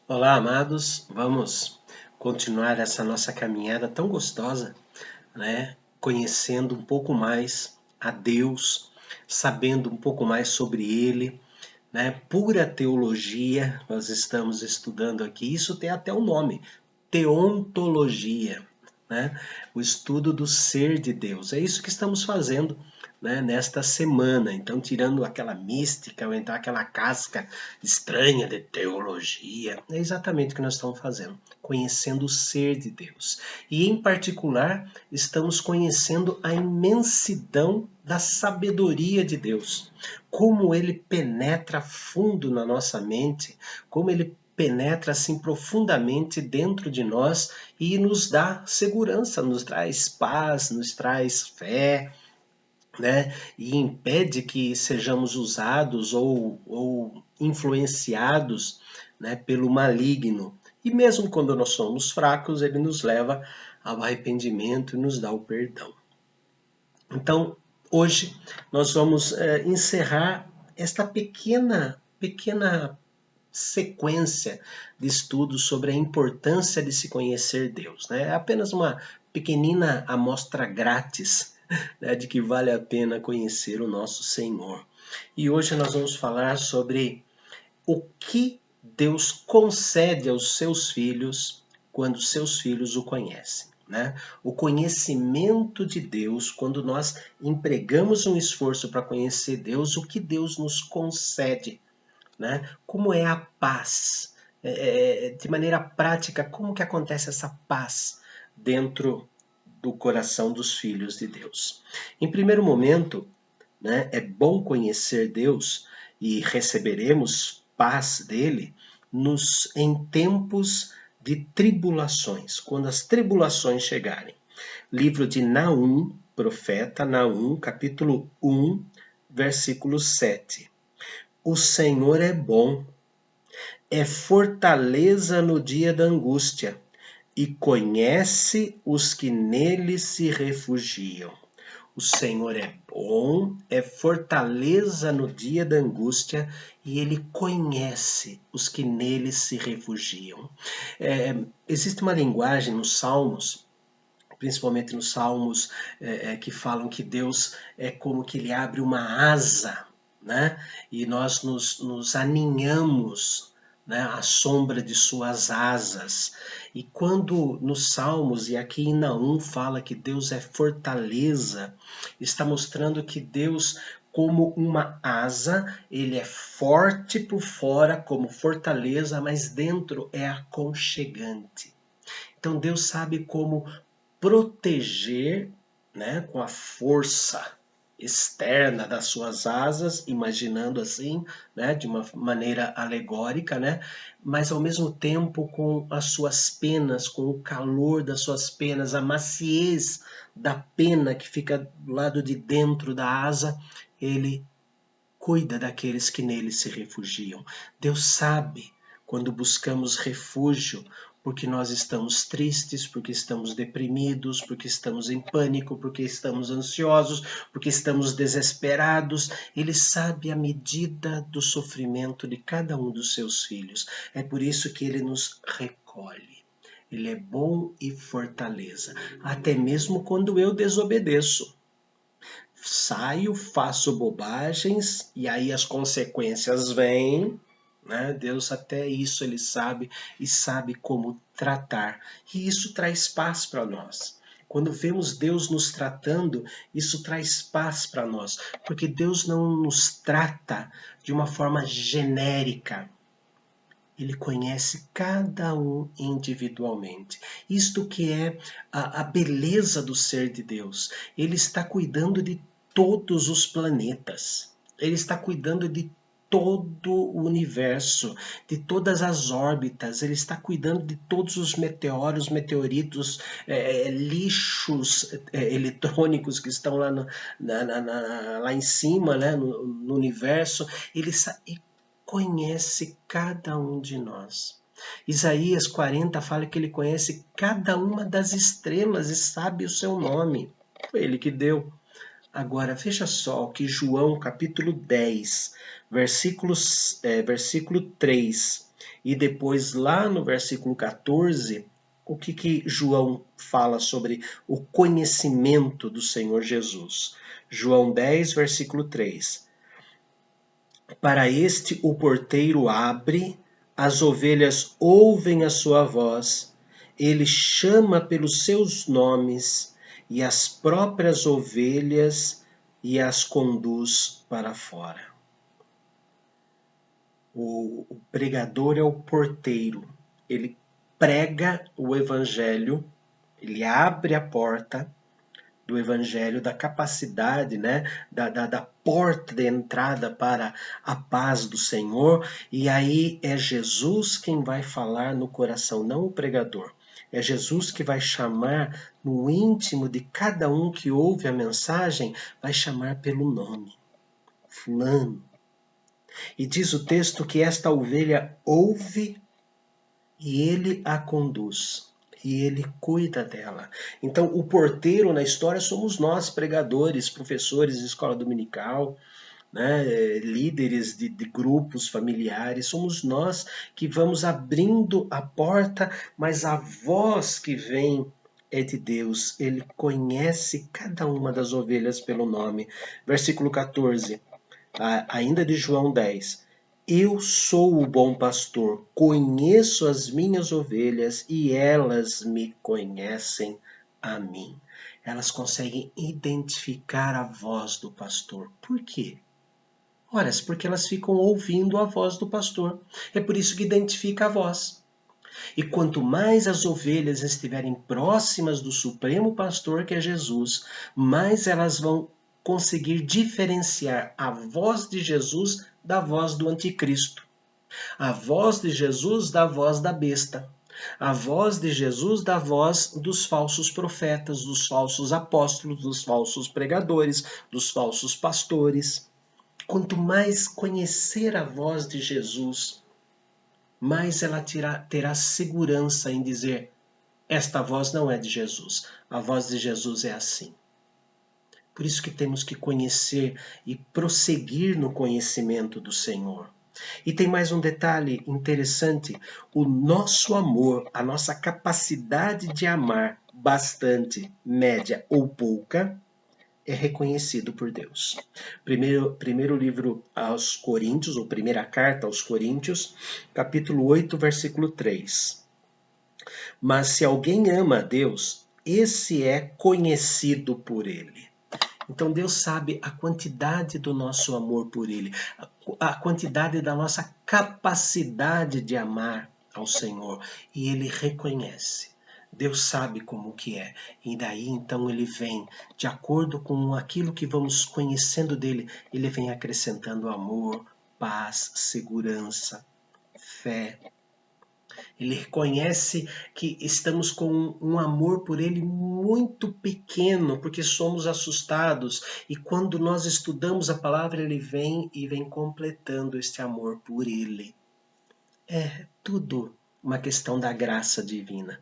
Olá, amados. Vamos continuar essa nossa caminhada tão gostosa, né? Conhecendo um pouco mais a Deus, sabendo um pouco mais sobre Ele, né? Pura teologia, nós estamos estudando aqui. Isso tem até um nome: teontologia, né? O estudo do ser de Deus. É isso que estamos fazendo, né, nesta semana. Então, tirando aquela mística ou então aquela casca estranha de teologia, é exatamente o que nós estamos fazendo, conhecendo o ser de Deus. E, em particular, estamos conhecendo a imensidão da sabedoria de Deus, como ele penetra fundo na nossa mente, como ele penetra assim profundamente dentro de nós e nos dá segurança, nos traz paz, nos traz fé, né? E impede que sejamos usados ou influenciados, né, pelo maligno. E mesmo quando nós somos fracos, ele nos leva ao arrependimento e nos dá o perdão. Então, hoje nós vamos encerrar esta pequena sequência de estudos sobre a importância de se conhecer Deus, né? É apenas uma pequenina amostra grátis, né, de que vale a pena conhecer o nosso Senhor. E hoje nós vamos falar sobre o que Deus concede aos seus filhos quando seus filhos o conhecem. Né? O conhecimento de Deus, quando nós empregamos um esforço para conhecer Deus, o que Deus nos concede, né? Como é a paz? De maneira prática, como que acontece essa paz dentro do coração dos filhos de Deus? Em primeiro momento, né, é bom conhecer Deus e receberemos paz dele em tempos de tribulações, quando as tribulações chegarem. Livro de Naum, profeta Naum, capítulo 1, versículo 7. O Senhor é bom, é fortaleza no dia da angústia, e conhece os que nele se refugiam. O Senhor é bom, é fortaleza no dia da angústia, e ele conhece os que nele se refugiam. Existe uma linguagem nos Salmos, principalmente nos Salmos, que falam que Deus é como que ele abre uma asa, né? E nós nos aninhamos, né, à sombra de suas asas. E quando nos Salmos e aqui em Naum fala que Deus é fortaleza, está mostrando que Deus, como uma asa, ele é forte por fora como fortaleza, mas dentro é aconchegante. Então Deus sabe como proteger, né, com a força externa das suas asas, imaginando assim, né, de uma maneira alegórica, né, mas ao mesmo tempo com as suas penas, com o calor das suas penas, a maciez da pena que fica do lado de dentro da asa, ele cuida daqueles que nele se refugiam. Deus sabe quando buscamos refúgio, porque nós estamos tristes, porque estamos deprimidos, porque estamos em pânico, porque estamos ansiosos, porque estamos desesperados. Ele sabe a medida do sofrimento de cada um dos seus filhos. É por isso que ele nos recolhe. Ele é bom e fortaleza, até mesmo quando eu desobedeço. Saio, faço bobagens e aí as consequências vêm, né? Deus até isso ele sabe e sabe como tratar. E isso traz paz para nós. Quando vemos Deus nos tratando, isso traz paz para nós, porque Deus não nos trata de uma forma genérica. Ele conhece cada um individualmente. Isto que é a beleza do ser de Deus. Ele está cuidando de todos os planetas. Ele está cuidando de todo o universo, de todas as órbitas. Ele está cuidando de todos os meteoros, meteoritos, lixos eletrônicos que estão lá, lá em cima, né, no universo. Ele conhece cada um de nós. Isaías 40 fala que ele conhece cada uma das estrelas e sabe o seu nome. Foi ele que deu. Agora, veja só o que João capítulo 10, versículo 3, E depois, lá no versículo 14, o que João fala sobre o conhecimento do Senhor Jesus? João 10, versículo 3. Para este o porteiro abre, as ovelhas ouvem a sua voz, ele chama pelos seus nomes e as próprias ovelhas e as conduz para fora. O pregador é o porteiro, ele prega o evangelho, ele abre a porta do evangelho, da capacidade, né, da porta de entrada para a paz do Senhor, e aí é Jesus quem vai falar no coração, não o pregador. É Jesus que vai chamar no íntimo de cada um que ouve a mensagem, vai chamar pelo nome, fulano. E diz o texto que esta ovelha ouve e ele a conduz. E ele cuida dela. Então, o porteiro na história somos nós, pregadores, professores de escola dominical, né, líderes de grupos familiares. Somos nós que vamos abrindo a porta, mas a voz que vem é de Deus. Ele conhece cada uma das ovelhas pelo nome. Versículo 14, ainda de João 10. Eu sou o bom pastor, conheço as minhas ovelhas e elas me conhecem a mim. Elas conseguem identificar a voz do pastor. Por quê? Ora, porque elas ficam ouvindo a voz do pastor. É por isso que identifica a voz. E quanto mais as ovelhas estiverem próximas do Supremo Pastor, que é Jesus, mais elas vão conseguir diferenciar a voz de Jesus da voz do anticristo, a voz de Jesus da voz da besta, a voz de Jesus da voz dos falsos profetas, dos falsos apóstolos, dos falsos pregadores, dos falsos pastores. Quanto mais conhecer a voz de Jesus, mais ela terá segurança em dizer: esta voz não é de Jesus, a voz de Jesus é assim. Por isso que temos que conhecer e prosseguir no conhecimento do Senhor. E tem mais um detalhe interessante: o nosso amor, a nossa capacidade de amar bastante, média ou pouca, é reconhecido por Deus. Primeiro livro aos Coríntios, ou primeira carta aos Coríntios, capítulo 8, versículo 3. Mas se alguém ama a Deus, esse é conhecido por ele. Então Deus sabe a quantidade do nosso amor por ele, a quantidade da nossa capacidade de amar ao Senhor, e ele reconhece. Deus sabe como que é, e daí então ele vem, de acordo com aquilo que vamos conhecendo dele, ele vem acrescentando amor, paz, segurança, fé. Ele reconhece que estamos com um amor por ele muito pequeno, porque somos assustados. E quando nós estudamos a palavra, ele vem e vem completando este amor por ele. É tudo uma questão da graça divina.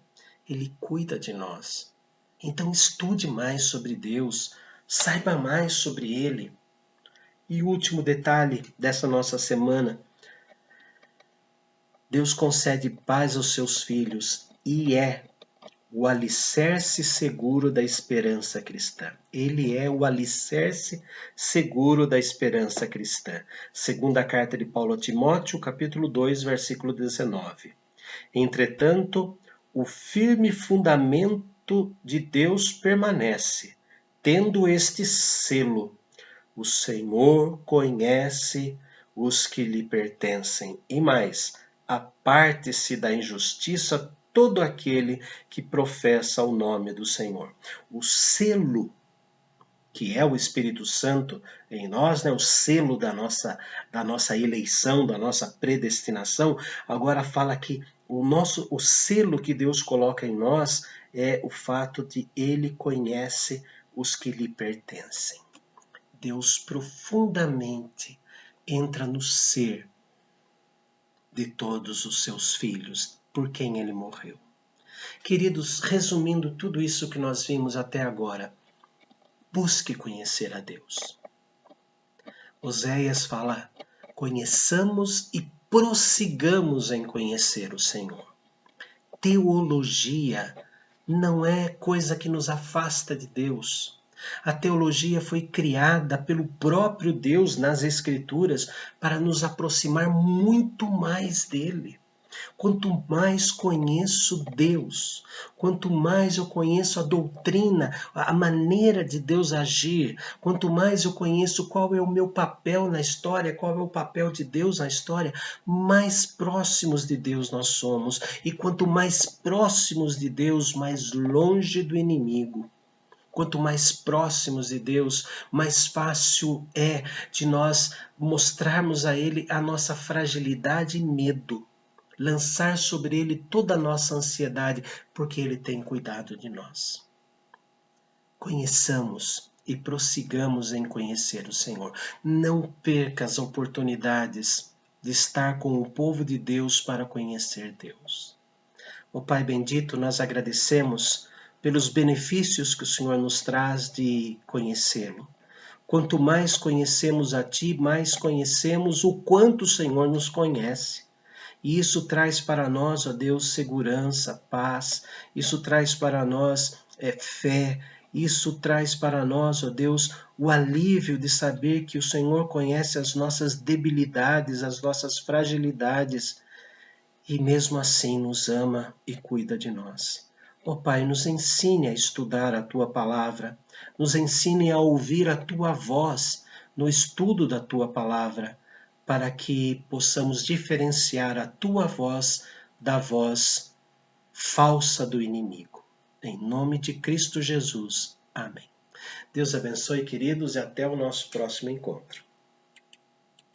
Ele cuida de nós. Então estude mais sobre Deus, saiba mais sobre ele. E o último detalhe dessa nossa semana: Deus concede paz aos seus filhos e é o alicerce seguro da esperança cristã. Ele é o alicerce seguro da esperança cristã. Segunda carta de Paulo a Timóteo, capítulo 2, versículo 19. Entretanto, o firme fundamento de Deus permanece, tendo este selo: o Senhor conhece os que lhe pertencem. E mais, aparte-se da injustiça todo aquele que professa o nome do Senhor. O selo, que é o Espírito Santo em nós, né? O selo da nossa eleição, da nossa predestinação, agora fala que o selo que Deus coloca em nós é o fato de Ele conhece os que lhe pertencem. Deus profundamente entra no ser de todos os seus filhos, por quem ele morreu. Queridos, resumindo tudo isso que nós vimos até agora, busque conhecer a Deus. Oséias fala: conheçamos e prossigamos em conhecer o Senhor. Teologia não é coisa que nos afasta de Deus. A teologia foi criada pelo próprio Deus nas Escrituras para nos aproximar muito mais dele. Quanto mais conheço Deus, quanto mais eu conheço a doutrina, a maneira de Deus agir, quanto mais eu conheço qual é o meu papel na história, qual é o papel de Deus na história, mais próximos de Deus nós somos. E quanto mais próximos de Deus, mais longe do inimigo. Quanto mais próximos de Deus, mais fácil é de nós mostrarmos a Ele a nossa fragilidade e medo. Lançar sobre Ele toda a nossa ansiedade, porque Ele tem cuidado de nós. Conheçamos e prossigamos em conhecer o Senhor. Não perca as oportunidades de estar com o povo de Deus para conhecer Deus. Ó Pai bendito, nós agradecemos pelos benefícios que o Senhor nos traz de conhecê-lo. Quanto mais conhecemos a Ti, mais conhecemos o quanto o Senhor nos conhece. E isso traz para nós, ó Deus, segurança, paz. Isso traz para nós fé. Isso traz para nós, ó Deus, o alívio de saber que o Senhor conhece as nossas debilidades, as nossas fragilidades. E mesmo assim nos ama e cuida de nós. Ó Pai, nos ensine a estudar a Tua palavra. Nos ensine a ouvir a Tua voz no estudo da Tua palavra, para que possamos diferenciar a Tua voz da voz falsa do inimigo. Em nome de Cristo Jesus. Amém. Deus abençoe, queridos, e até o nosso próximo encontro.